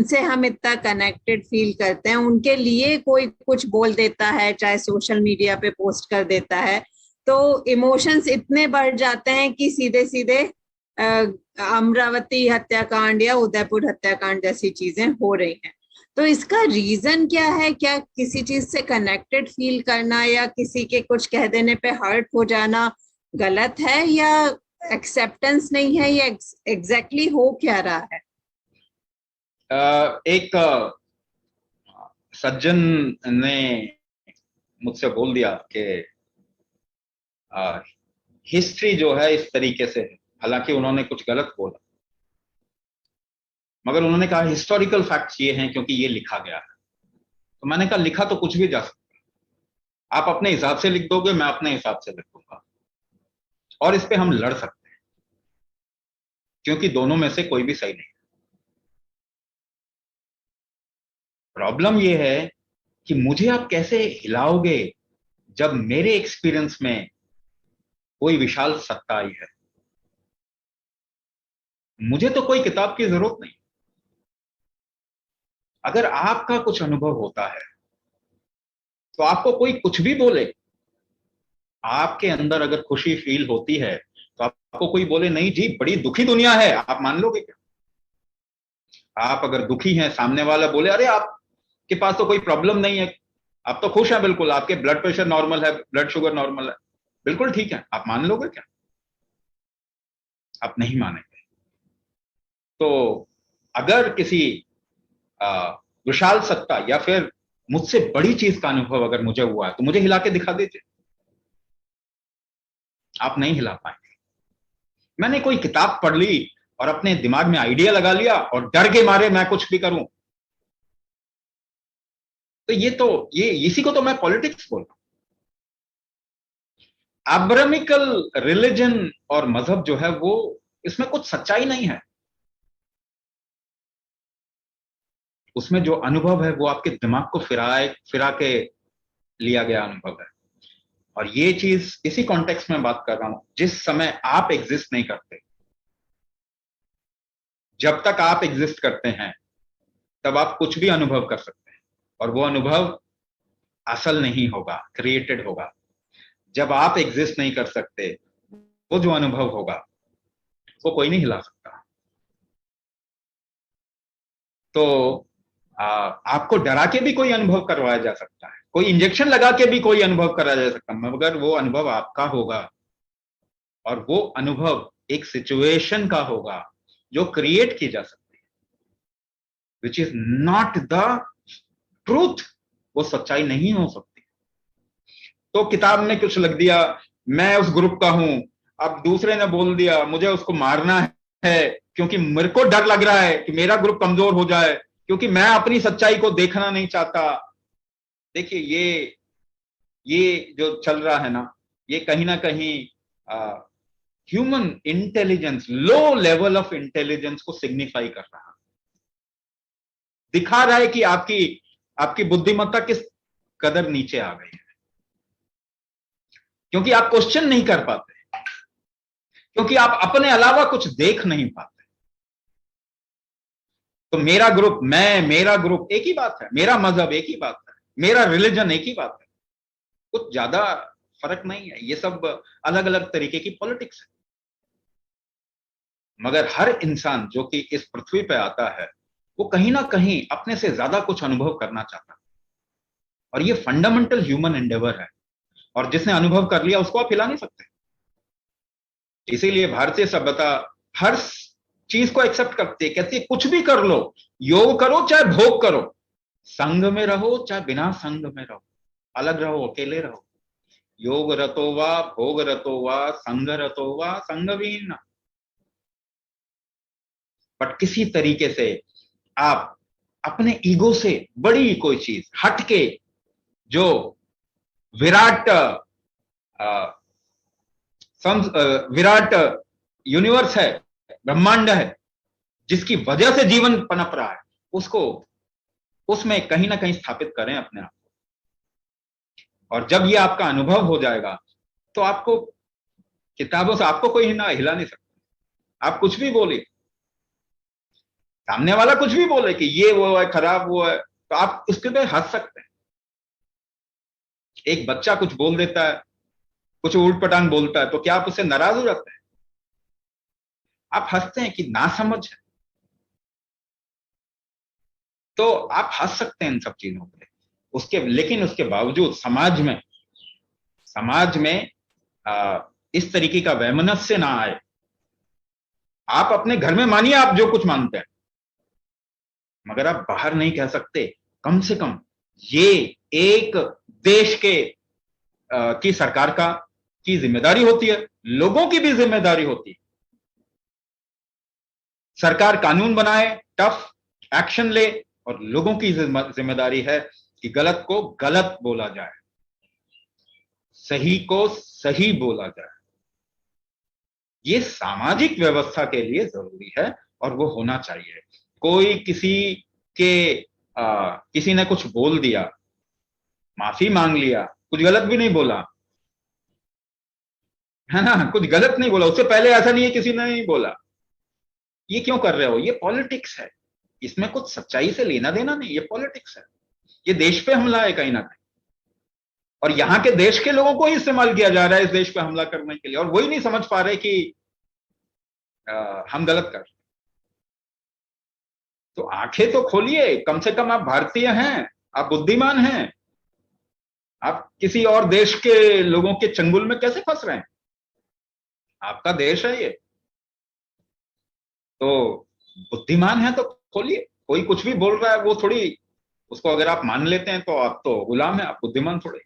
जिनसे हम इतना कनेक्टेड फील करते हैं, उनके लिए कोई कुछ बोल देता है, चाहे सोशल मीडिया पे पोस्ट कर देता है, तो इमोशंस इतने बढ़ जाते हैं कि सीधे सीधे अमरावती हत्याकांड या उदयपुर हत्याकांड जैसी चीजें हो रही हैं। तो इसका रीजन क्या है? क्या किसी चीज से कनेक्टेड फील करना या किसी के कुछ कह देने पे हर्ट हो जाना गलत है, या एक्सेप्टेंस नहीं है, या एग्जैक्टली हो क्या रहा है? एक सज्जन ने मुझसे बोल दिया कि हिस्ट्री जो है इस तरीके से है, हालांकि उन्होंने कुछ गलत बोला, मगर उन्होंने कहा हिस्टोरिकल फैक्ट्स ये हैं क्योंकि ये लिखा गया है। तो मैंने कहा लिखा तो कुछ भी जा सकता है, आप अपने हिसाब से लिख दोगे, मैं अपने हिसाब से लिख दूंगा, और इस पे हम लड़ सकते हैं, क्योंकि दोनों में से कोई भी सही नहीं। प्रॉब्लम ये है कि मुझे आप कैसे हिलाओगे जब मेरे एक्सपीरियंस में कोई विशाल सत्ता आई है। मुझे तो कोई किताब की जरूरत नहीं। अगर आपका कुछ अनुभव होता है तो आपको कोई कुछ भी बोले, आपके अंदर अगर खुशी फील होती है तो आपको कोई बोले नहीं जी बड़ी दुखी दुनिया है, आप मान लोगे क्या? आप अगर दुखी हैं, सामने वाला बोले अरे आपके पास तो कोई प्रॉब्लम नहीं है, आप तो खुश हैं बिल्कुल, आपके ब्लड प्रेशर नॉर्मल है, ब्लड शुगर नॉर्मल है, बिल्कुल ठीक है, आप मान लोगे क्या? आप नहीं मानेंगे। तो अगर किसी विशाल सत्ता या फिर मुझसे बड़ी चीज का अनुभव अगर मुझे हुआ है तो मुझे हिला के दिखा दीजिए। आप नहीं हिला पाएंगे। मैंने कोई किताब पढ़ ली और अपने दिमाग में आइडिया लगा लिया और डर के मारे मैं कुछ भी करूं, तो ये इसी को तो मैं पॉलिटिक्स बोल रहा हूं। अब्रामिकल रिलीजन और मजहब जो है वो, इसमें कुछ सच्चाई नहीं है। उसमें जो अनुभव है वो आपके दिमाग को फिरा के लिया गया अनुभव है। और ये चीज इसी कॉन्टेक्स्ट में बात कर रहा हूं, जिस समय आप एग्जिस्ट नहीं करते, जब तक आप एग्जिस्ट करते हैं तब आप कुछ भी अनुभव कर सकते हैं, और वो अनुभव असल नहीं होगा, क्रिएटेड होगा। जब आप एग्जिस्ट नहीं कर सकते, वो जो अनुभव होगा वो कोई नहीं हिला सकता। तो आपको डरा के भी कोई अनुभव करवाया जा सकता है, कोई इंजेक्शन लगा के भी कोई अनुभव कराया जा सकता है, मगर वो अनुभव आपका होगा, और वो अनुभव एक सिचुएशन का होगा जो क्रिएट की जा सकती है, which is not the truth. वो सच्चाई नहीं हो सकती। तो किताब में कुछ लिख दिया, मैं उस ग्रुप का हूं, अब दूसरे ने बोल दिया मुझे उसको मारना है क्योंकि मेरे को डर लग रहा है कि मेरा ग्रुप कमजोर हो जाए, क्योंकि मैं अपनी सच्चाई को देखना नहीं चाहता। देखिए ये जो चल रहा है ना, ये कहीं ना कहीं human intelligence, low level of intelligence को सिग्निफाई कर रहा है, दिखा रहा है कि आपकी बुद्धिमत्ता किस कदर नीचे आ गई है, क्योंकि आप क्वेश्चन नहीं कर पाते, क्योंकि आप अपने अलावा कुछ देख नहीं पाते। तो मेरा ग्रुप एक ही बात है, मेरा मजहब एक ही बात है, मेरा रिलीजन एक ही बात है, कुछ ज्यादा फर्क नहीं है। ये सब अलग अलग तरीके की पॉलिटिक्स है। मगर हर इंसान जो कि इस पृथ्वी पे आता है, वो कहीं ना कहीं अपने से ज्यादा कुछ अनुभव करना चाहता है, और ये फंडामेंटल ह्यूमन एंडेवर है, और जिसने अनुभव कर लिया उसको आप हिला नहीं सकते। इसीलिए भारतीय सभ्यता हर चीज को एक्सेप्ट करती है, कहती है कुछ भी कर लो, योग करो चाहे भोग करो, संग में रहो चाहे बिना संग में रहो, अलग रहो अकेले रहो, योग रतो वा भोग रतो वा संग रतो वा संगवीन। बट किसी तरीके से आप अपने ईगो से बड़ी कोई चीज हट के, जो विराट विराट यूनिवर्स है, ब्रह्मांड है, जिसकी वजह से जीवन पनप रहा है, उसको उसमें कहीं ना कहीं स्थापित करें अपने आप को। और जब ये आपका अनुभव हो जाएगा तो आपको किताबों से आपको कोई हिला नहीं सकता। आप कुछ भी बोलिए, सामने वाला कुछ भी बोले कि ये वो है, खराब वो है, तो आप उसके पे हंस सकते हैं। एक बच्चा कुछ बोल देता है, कुछ ऊट पटांग बोलता है, तो क्या आप उससे नाराज हो जाते हैं? आप हंसते हैं कि ना समझ है। तो आप हंस सकते हैं इन सब चीजों पे। लेकिन उसके बावजूद समाज में इस तरीके का वैमनस्य ना आए। आप अपने घर में मानिए आप जो कुछ मानते हैं, मगर आप बाहर नहीं कह सकते। कम से कम ये एक देश की सरकार की जिम्मेदारी होती है, लोगों की भी जिम्मेदारी होती है। सरकार कानून बनाए, टफ एक्शन ले, और लोगों की जिम्मेदारी है कि गलत को गलत बोला जाए, सही को सही बोला जाए। ये सामाजिक व्यवस्था के लिए जरूरी है और वो होना चाहिए। कोई किसी ने कुछ बोल दिया, माफी मांग लिया, कुछ गलत भी नहीं बोला, है ना, कुछ गलत नहीं बोला, उससे पहले ऐसा नहीं है किसी ने नहीं बोला, ये क्यों कर रहे हो? ये पॉलिटिक्स है, इसमें कुछ सच्चाई से लेना देना नहीं, ये पॉलिटिक्स है। ये देश पे हमला है कहीं ना कहीं, और यहाँ के देश के लोगों को ही इस्तेमाल किया जा रहा है इस देश पे हमला करने के लिए, और वही नहीं समझ पा रहे कि हम गलत कर रहे हैं। तो आंखें तो खोलिए, कम से कम आप भारतीय हैं, आप बुद्धिमान हैं। आप किसी और देश के लोगों के चंगुल में कैसे फंस रहे हैं? आपका देश है ये, तो बुद्धिमान है तो खोलिए। कोई कुछ भी बोल रहा है वो थोड़ी, उसको अगर आप मान लेते हैं तो आप तो गुलाम है, आप बुद्धिमान थोड़े।